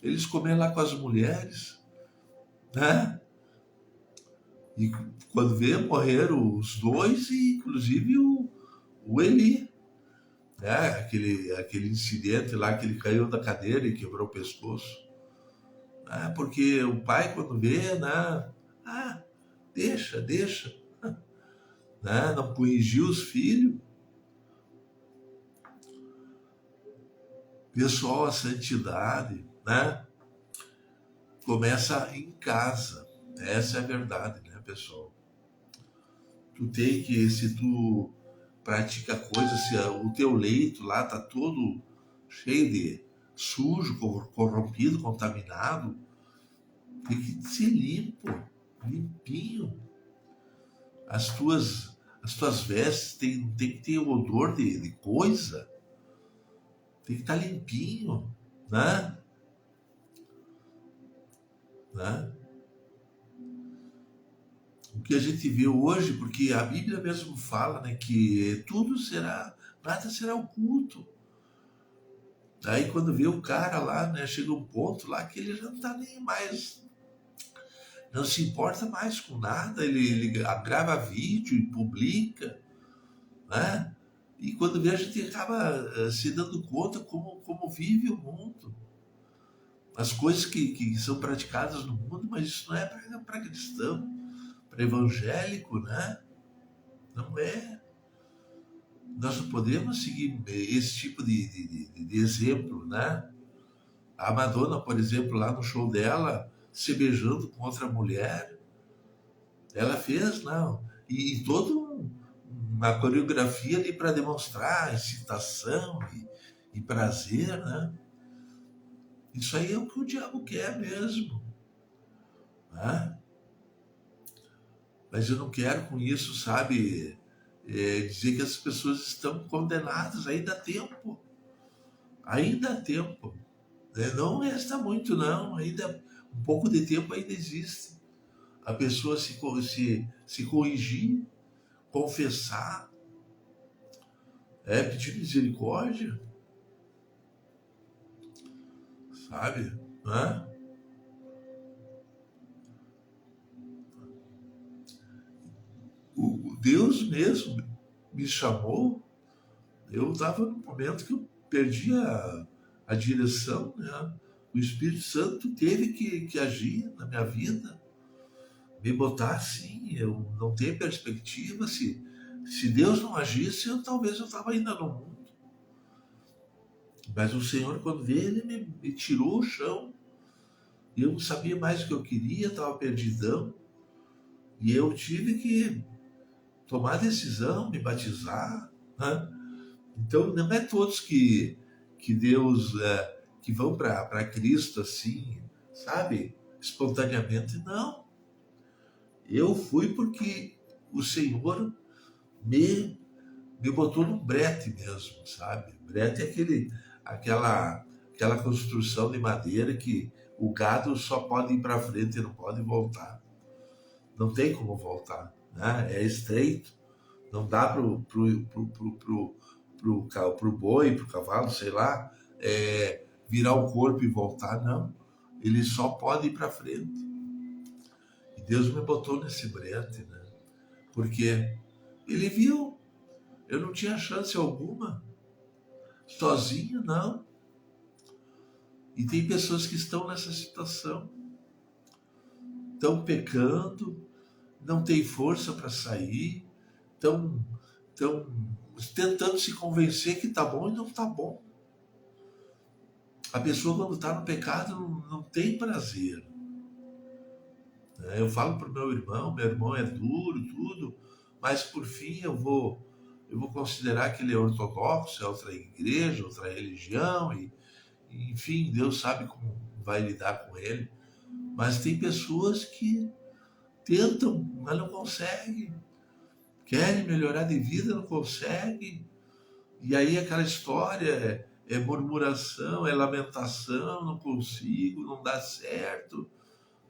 eles comerem lá com as mulheres, né? E quando vê, morreram os dois e inclusive o Eli, né? Aquele incidente lá que ele caiu da cadeira e quebrou o pescoço. Né? Porque o pai, quando vê, né? Ah, deixa, né? Não corrigiu os filhos. Pessoal, a santidade, né? Começa em casa. Essa é a verdade, né, pessoal? Tu tem que, se tu pratica coisa, se o teu leito lá tá todo cheio de sujo, corrompido, contaminado, tem que ser limpo, limpinho. As tuas vestes tem que ter o odor de coisa, tem que estar limpinho, né? Né? O que a gente vê hoje, porque a Bíblia mesmo fala, né, que nada será oculto. Daí quando vê o cara lá, né, chega um ponto lá que ele já não tá nem mais, não se importa mais com nada, ele grava vídeo e publica, né? E quando vê a gente acaba se dando conta como vive o mundo, as coisas que são praticadas no mundo, mas isso não é para cristão, para evangélico, né? Não é. Nós não podemos seguir esse tipo de exemplo, né? A Madonna, por exemplo, lá no show dela, se beijando com outra mulher, ela fez, não, e toda uma coreografia ali para demonstrar excitação e prazer, né? Isso aí é o que o diabo quer mesmo, né? Mas eu não quero com isso, sabe, dizer que as pessoas estão condenadas, ainda há tempo. Não resta muito, não. Ainda um pouco de tempo ainda existe. A pessoa se corrigir, confessar, pedir misericórdia, sabe? Né? Deus mesmo me chamou. Eu estava num momento que eu perdi a direção, né? O Espírito Santo teve que agir na minha vida, me botar assim, eu não tenho perspectiva. Se Deus não agisse, talvez eu estava ainda no mundo. Mas o Senhor, quando veio, Ele me tirou o chão. E eu não sabia mais o que eu queria, estava perdidão. E eu tive que tomar a decisão, me batizar, né? Então, não é todos que Deus, que vão para Cristo assim, sabe? Espontaneamente, não. Eu fui porque o Senhor me botou num brete mesmo, sabe? Brete é aquela construção de madeira que o gado só pode ir para frente e não pode voltar. Não tem como voltar, né? É estreito. Não dá pro boi, pro cavalo, sei lá, virar o corpo e voltar, não. Ele só pode ir para frente. E Deus me botou nesse brete, né? Porque Ele viu, eu não tinha chance alguma, sozinho, não. E tem pessoas que estão nessa situação, estão pecando, não tem força para sair, estão tentando se convencer que tá bom e não tá bom. A pessoa, quando está no pecado, não tem prazer. Eu falo para o meu irmão é duro, tudo, mas por fim eu vou considerar que ele é ortodoxo, é outra igreja, outra religião, e enfim, Deus sabe como vai lidar com ele. Mas tem pessoas que tentam, mas não conseguem. Querem melhorar de vida, não conseguem. E aí aquela história é murmuração, é lamentação, não consigo, não dá certo,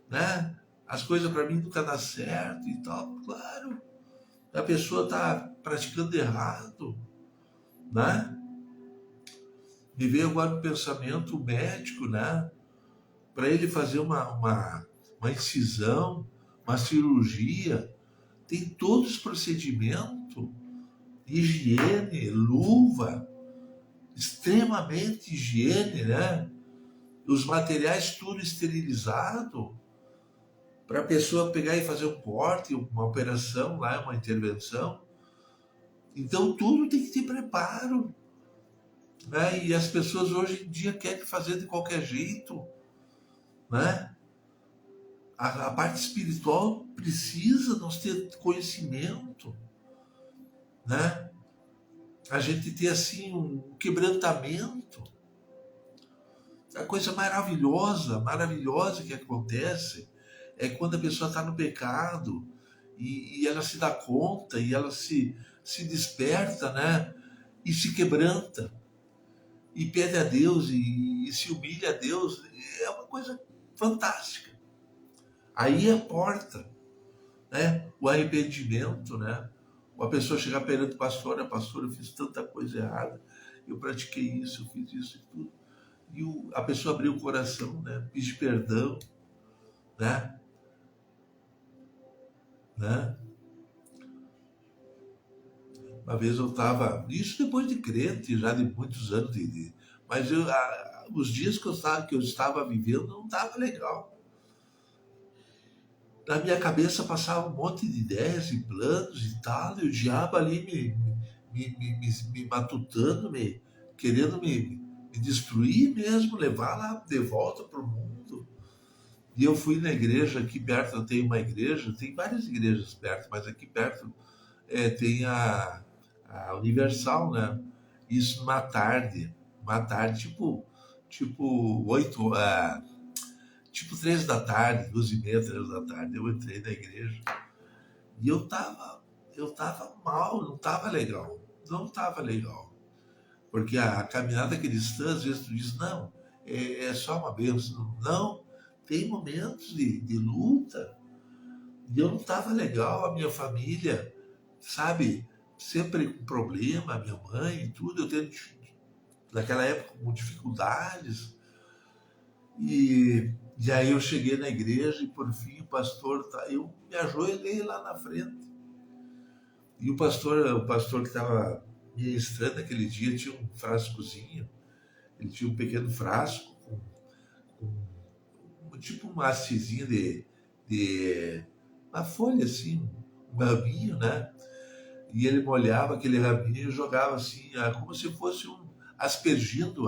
né? As coisas para mim nunca dá certo e tal. Claro, a pessoa está praticando errado, né? Me veio agora um pensamento médico, né? Para ele fazer uma incisão, uma cirurgia, tem todos os procedimentos, higiene, luva, extremamente higiene, né? Os materiais tudo esterilizado, para a pessoa pegar e fazer um corte, uma operação lá, uma intervenção. Então tudo tem que ter preparo, né? E as pessoas hoje em dia querem fazer de qualquer jeito, né? A parte espiritual precisa nós ter conhecimento, né? A gente ter assim um quebrantamento. A coisa maravilhosa que acontece é quando a pessoa está no pecado e ela se dá conta e ela se desperta, né? E se quebranta e pede a Deus e se humilha a Deus. É uma coisa fantástica. Aí é a porta, né? O arrependimento, né? Uma pessoa chegar perante o pastor, pastor, eu fiz tanta coisa errada, eu pratiquei isso, eu fiz isso e tudo. E a pessoa abriu o coração, né? Pedir perdão, né? Uma vez eu estava, isso depois de crente, já de muitos anos, mas os dias que eu estava vivendo não estava legal. Na minha cabeça passava um monte de ideias e planos e tal, e o diabo ali me matutando, querendo me destruir mesmo, levar lá de volta para o mundo. E eu fui na igreja, aqui perto eu tenho uma igreja, tem várias igrejas perto, mas aqui perto tem a Universal, né? Isso uma tarde, tipo 8, tipo 3 da tarde, 2h30, 3 da tarde, eu entrei na igreja e eu tava mal, não tava legal, porque a caminhada cristã, às vezes tu diz, não, é só uma bênção, não, tem momentos de luta, e eu não tava legal, a minha família, sabe, sempre com problema, minha mãe e tudo, eu tendo, naquela época, com dificuldades, e aí eu cheguei na igreja e por fim o pastor, eu me ajoelhei lá na frente E o pastor que estava ministrando naquele dia tinha um frascozinho, ele tinha um pequeno frasco com tipo uma hastezinha de uma folha assim, um raminho, né? E ele molhava aquele raminho e jogava assim, como se fosse aspergindo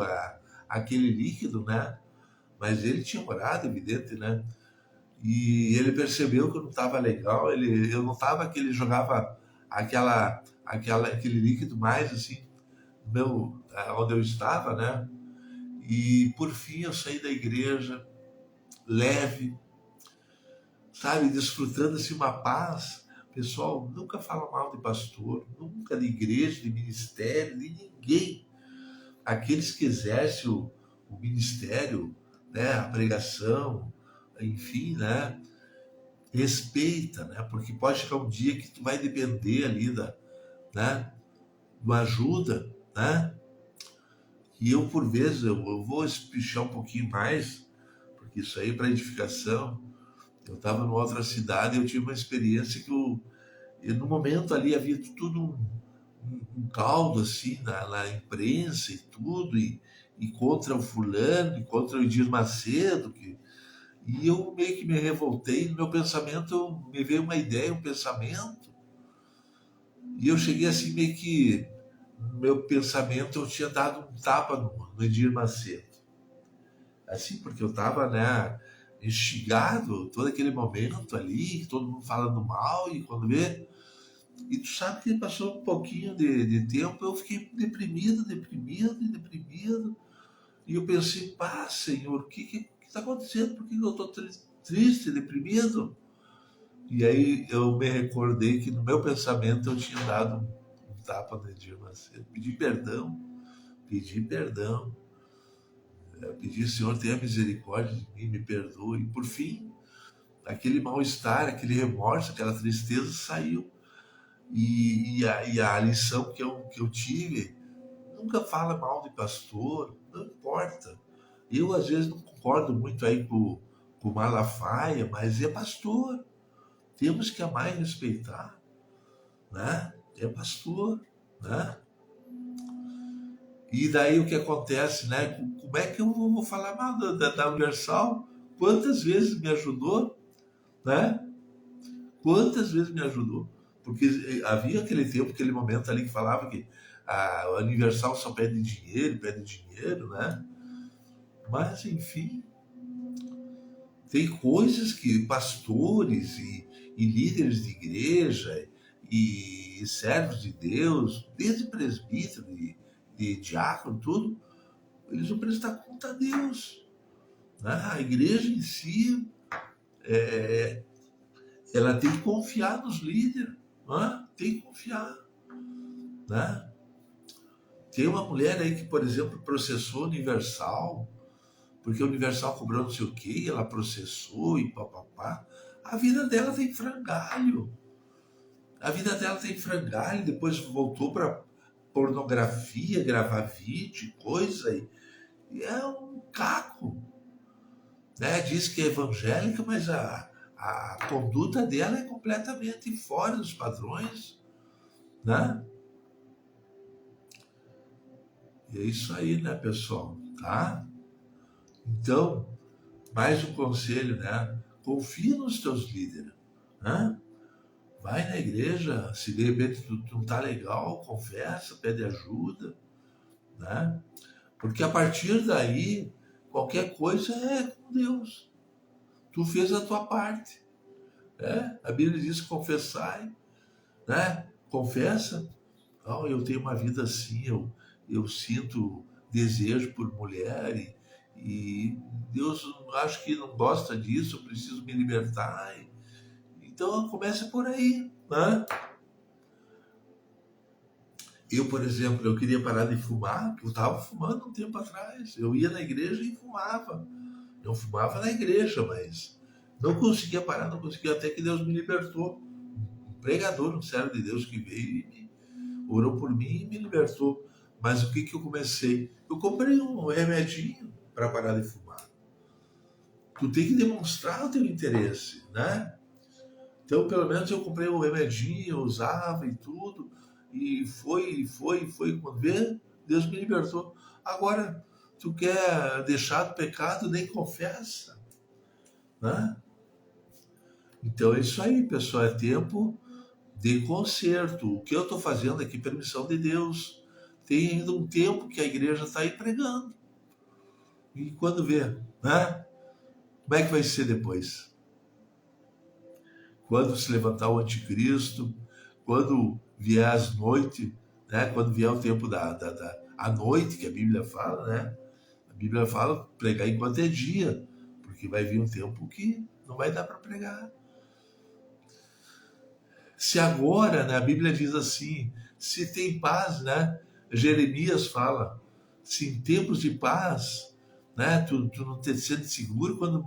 aquele líquido, né? Mas ele tinha orado, evidente, né? E ele percebeu que eu não estava legal, eu notava que ele jogava aquele líquido mais assim, onde eu estava, né? E por fim eu saí da igreja leve, sabe, desfrutando assim uma paz. Pessoal, nunca fala mal de pastor, nunca de igreja, de ministério, de ninguém. Aqueles que exercem o ministério, né, a pregação, enfim, né, respeita, né, porque pode chegar um dia que tu vai depender ali né, de uma ajuda, né, e eu por vezes eu vou espichar um pouquinho mais, porque isso aí para edificação. Eu estava numa outra cidade e eu tive uma experiência que no momento ali havia tudo um caldo assim na imprensa e tudo, e contra o fulano, e contra o Edir Macedo, e eu meio que me revoltei, no meu pensamento me veio uma ideia, um pensamento, e eu cheguei assim meio que, no meu pensamento eu tinha dado um tapa no Edir Macedo. Assim, porque eu estava, né, instigado todo aquele momento ali, todo mundo falando mal, e quando vê. E tu sabe que passou um pouquinho de tempo, eu fiquei deprimido, deprimido e deprimido. E eu pensei, pá, Senhor, o que está acontecendo? Por que eu estou triste, deprimido? E aí eu me recordei que no meu pensamento eu tinha dado um tapa no Edir Macedo. Pedi perdão. Eu pedi, Senhor, tenha misericórdia de mim, me perdoe. E por fim, aquele mal-estar, aquele remorso, aquela tristeza saiu. E a lição que eu tive, nunca fala mal de pastor, não importa. Eu, às vezes, não concordo muito aí com o Malafaia, mas é pastor. Temos que amar e respeitar, né? É pastor, né? E daí o que acontece, né? Como é que eu vou falar mal da Universal? Quantas vezes me ajudou, né? Quantas vezes me ajudou? Porque havia aquele tempo, aquele momento ali que falava que a Universal só pede dinheiro, né? Mas, enfim, tem coisas que pastores e líderes de igreja e servos de Deus, desde presbítero e diácono, tudo, eles vão prestar conta a Deus, né? A igreja em si, ela tem que confiar nos líderes, né? Tem que confiar, né? Tem uma mulher aí que, por exemplo, processou a Universal, porque a Universal cobrou não sei o quê, e ela processou e papapá. A vida dela tem frangalho. A vida dela tem frangalho, depois voltou para pornografia, gravar vídeo, coisa, e é um caco. Né? Diz que é evangélica, mas a conduta dela é completamente fora dos padrões. Né? E é isso aí, né, pessoal? Tá? Então, mais um conselho, né? Confia nos teus líderes, né? Vai na igreja, se de repente tu não tá legal, conversa, pede ajuda, né? Porque a partir daí, qualquer coisa é com Deus. Tu fez a tua parte, né? A Bíblia diz confessai, né? Confessa. Não, eu tenho uma vida assim, eu sinto desejo por mulher e Deus acho que não gosta disso, eu preciso me libertar. Então começa por aí, né? Eu, por exemplo, eu queria parar de fumar, porque eu estava fumando um tempo atrás. Eu ia na igreja e fumava. Eu fumava na igreja, mas não conseguia parar, não conseguia, até que Deus me libertou. Um pregador, um servo de Deus que veio e orou por mim e me libertou. Mas o que que eu comecei? Eu comprei um remedinho para parar de fumar. Tu tem que demonstrar o teu interesse, né? Então, pelo menos eu comprei um remedinho, eu usava e tudo, e foi, quando vê, Deus me libertou. Agora, tu quer deixar do pecado, nem confessa, né? Então é isso aí, pessoal, é tempo de conserto. O que eu estou fazendo aqui, permissão de Deus. Tem ainda um tempo que a igreja está aí pregando. E quando vê, né? Como é que vai ser depois? Quando se levantar o anticristo, quando vier as noites, né? Quando vier o tempo a noite, que a Bíblia fala, né? A Bíblia fala pregar enquanto é dia, porque vai vir um tempo que não vai dar para pregar. Se agora, né, a Bíblia diz assim, se tem paz, né? Jeremias fala, se em tempos de paz, né, tu não te sente seguro, quando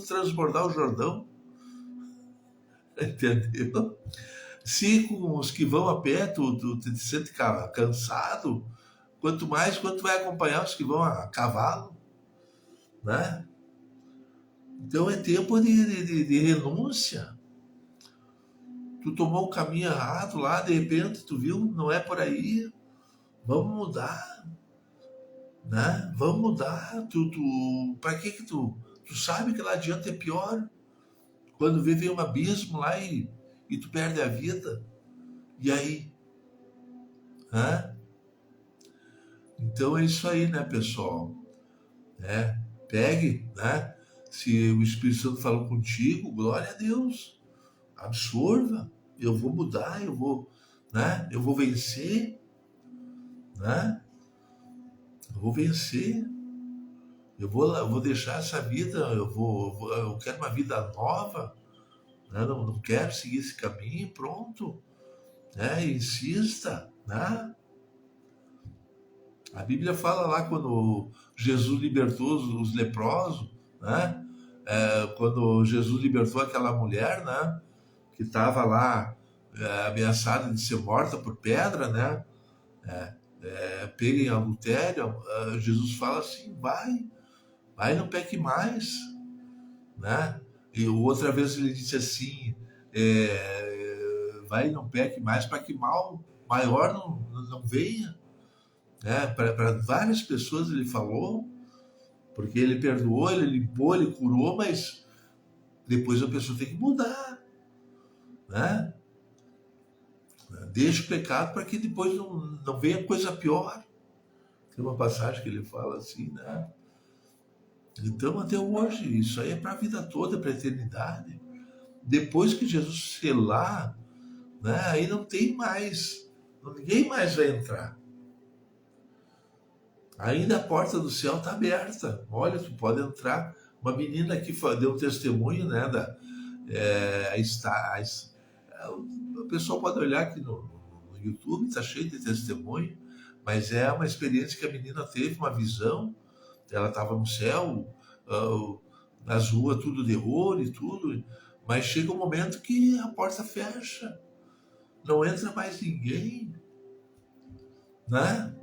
transbordar o Jordão, entendeu? Se com os que vão a pé, tu te sente cansado, quanto tu vai acompanhar os que vão a cavalo, né? Então é tempo de renúncia. Tu tomou um caminho errado lá, de repente tu viu, não é por aí. Vamos mudar, né? Vamos mudar. Para que tu sabe que lá adiante é pior? Quando vem um abismo lá e tu perde a vida. E aí? Né? Então é isso aí, né, pessoal? Né? Pegue, né? Se o Espírito Santo falou contigo, glória a Deus. Absorva. Eu vou mudar, eu vou, né? Eu vou vencer, né? Eu vou vencer. Eu vou deixar essa vida, eu quero uma vida nova, né? Não quero seguir esse caminho, pronto, né? Insista, né? A Bíblia fala lá quando Jesus libertou os leprosos, né? Quando Jesus libertou aquela mulher, né? Que estava lá ameaçada de ser morta por pedra, né? Pega em adultério, Jesus fala assim, vai, não peque mais, né? E outra vez ele disse assim, vai, não peque mais, para que mal maior não venha, né? Para várias pessoas ele falou, porque ele perdoou, ele limpou, ele curou, mas depois a pessoa tem que mudar, né? Deixa o pecado para que depois não venha coisa pior. Tem uma passagem que ele fala assim, né? Então, até hoje, isso aí é para a vida toda, para a eternidade. Depois que Jesus selar, né, aí não tem mais, ninguém mais vai entrar. Ainda a porta do céu está aberta. Olha, tu pode entrar. Uma menina aqui deu um testemunho, né? O pessoal pode olhar aqui no YouTube, está cheio de testemunho, mas é uma experiência que a menina teve, uma visão. Ela estava no céu, nas ruas tudo de ouro e tudo, mas chega um momento que a porta fecha, não entra mais ninguém, né?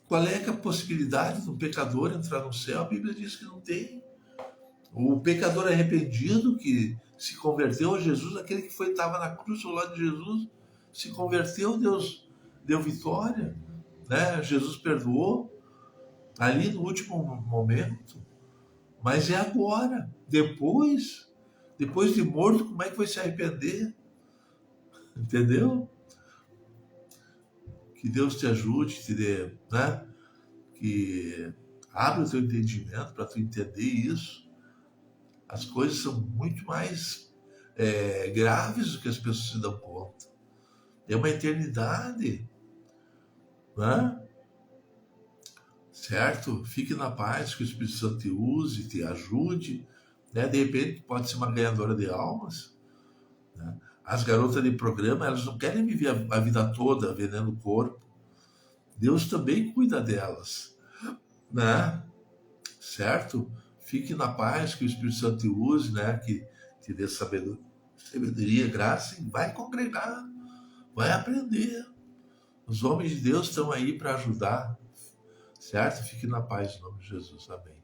Qual é a possibilidade de um pecador entrar no céu? A Bíblia diz que não tem. O pecador arrependido que se converteu a Jesus, aquele que estava na cruz ao lado de Jesus, se converteu, Deus deu vitória, né? Jesus perdoou ali no último momento, mas é agora, depois de morto, como é que vai se arrepender? Entendeu? Que Deus te ajude, te dê, né? Que abra o teu entendimento para tu entender isso. As coisas são muito mais graves do que as pessoas se dão conta. É uma eternidade, né? Certo? Fique na paz, que o Espírito Santo te use, te ajude, né? De repente pode ser uma ganhadora de almas, né? As garotas de programa, elas não querem viver a vida toda vendendo o corpo. Deus também cuida delas, né? Certo? Fique na paz, que o Espírito Santo te use, né? Que te dê sabedoria, graça, e vai congregar, vai aprender. Os homens de Deus estão aí para ajudar, certo? Fique na paz, em nome de Jesus. Amém.